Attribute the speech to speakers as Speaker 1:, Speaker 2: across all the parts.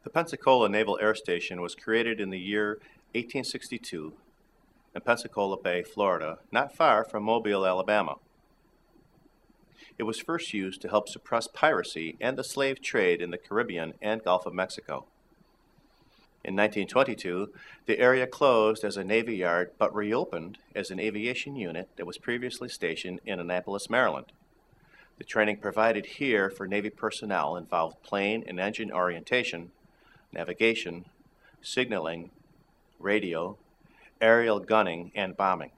Speaker 1: The Pensacola Naval Air Station was created in the year 1862 in Pensacola Bay, Florida, not far from Mobile, Alabama. It was first used to help suppress piracy and the slave trade in the Caribbean and Gulf of Mexico. In 1922, the area closed as a Navy yard but reopened as an aviation unit that was previously stationed in Annapolis, Maryland. The training provided here for Navy personnel involved plane and engine orientation, navigation, signaling, radio, aerial gunning, and bombing.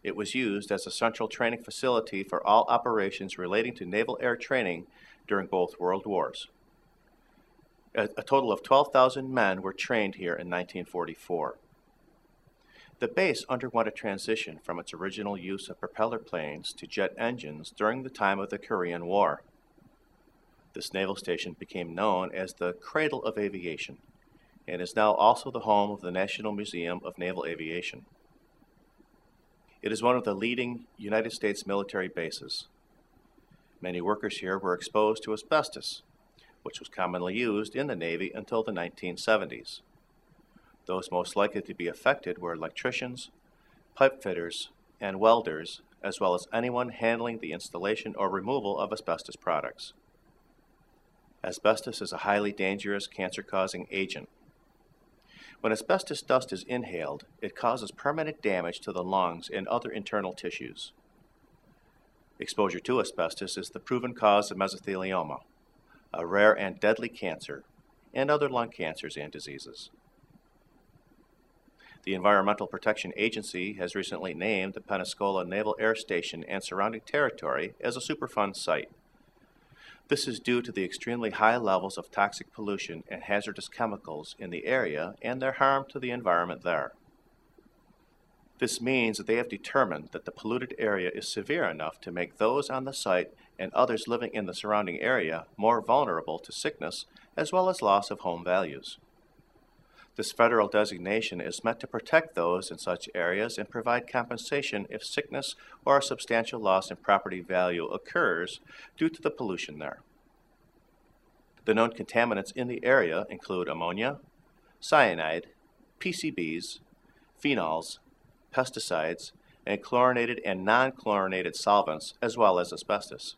Speaker 1: It was used as a central training facility for all operations relating to naval air training during both World Wars. A total of 12,000 men were trained here in 1944. The base underwent a transition from its original use of propeller planes to jet engines during the time of the Korean War. This naval station became known as the Cradle of Aviation and is now also the home of the National Museum of Naval Aviation. It is one of the leading United States military bases. Many workers here were exposed to asbestos, which was commonly used in the Navy until the 1970s. Those most likely to be affected were electricians, pipe fitters, and welders, as well as anyone handling the installation or removal of asbestos products. Asbestos is a highly dangerous cancer-causing agent. When asbestos dust is inhaled, it causes permanent damage to the lungs and other internal tissues. Exposure to asbestos is the proven cause of mesothelioma, a rare and deadly cancer, and other lung cancers and diseases. The Environmental Protection Agency has recently named the Pensacola Naval Air Station and surrounding territory as a Superfund site. This is due to the extremely high levels of toxic pollution and hazardous chemicals in the area and their harm to the environment there. This means that they have determined that the polluted area is severe enough to make those on the site and others living in the surrounding area more vulnerable to sickness as well as loss of home values. This federal designation is meant to protect those in such areas and provide compensation if sickness or a substantial loss in property value occurs due to the pollution there. The known contaminants in the area include ammonia, cyanide, PCBs, phenols, pesticides, and chlorinated and non-chlorinated solvents, as well as asbestos.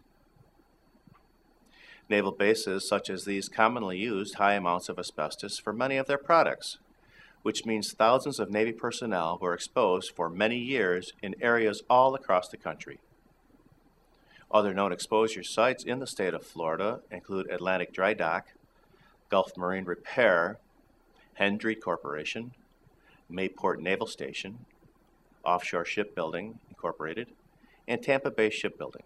Speaker 1: Naval bases such as these commonly used high amounts of asbestos for many of their products, which means thousands of Navy personnel were exposed for many years in areas all across the country. Other known exposure sites in the state of Florida include Atlantic Dry Dock, Gulf Marine Repair, Hendry Corporation, Mayport Naval Station, Offshore Shipbuilding Incorporated, and Tampa Bay Shipbuilding.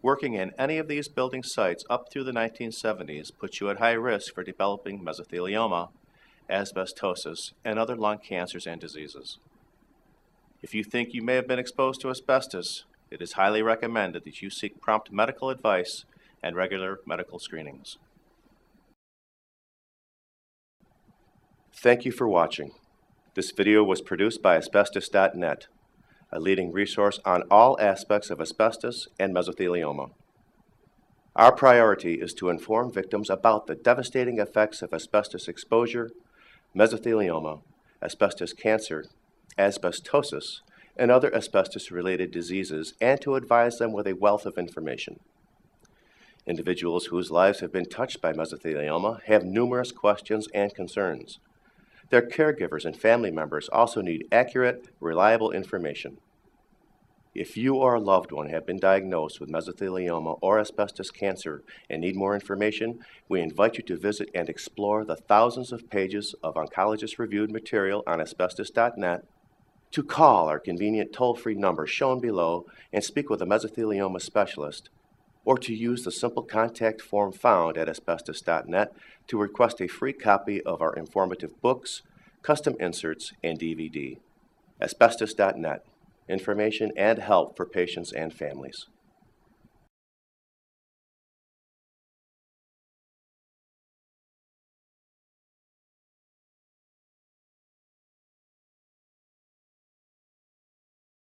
Speaker 1: Working in any of these building sites up through the 1970s puts you at high risk for developing mesothelioma, asbestosis, and other lung cancers and diseases. If you think you may have been exposed to asbestos, it is highly recommended that you seek prompt medical advice and regular medical screenings. Thank you for watching. This video was produced by Asbestos.Net, a leading resource on all aspects of asbestos and mesothelioma. Our priority is to inform victims about the devastating effects of asbestos exposure, mesothelioma, asbestos cancer, asbestosis, and other asbestos-related diseases, and to advise them with a wealth of information. Individuals whose lives have been touched by mesothelioma have numerous questions and concerns. Their caregivers and family members also need accurate, reliable information. If you or a loved one have been diagnosed with mesothelioma or asbestos cancer and need more information, we invite you to visit and explore the thousands of pages of oncologist-reviewed material on Asbestos.Net, to call our convenient toll-free number shown below and speak with a mesothelioma specialist, or to use the simple contact form found at Asbestos.Net to request a free copy of our informative books, custom inserts, and DVD. Asbestos.Net. Information and help for patients and families.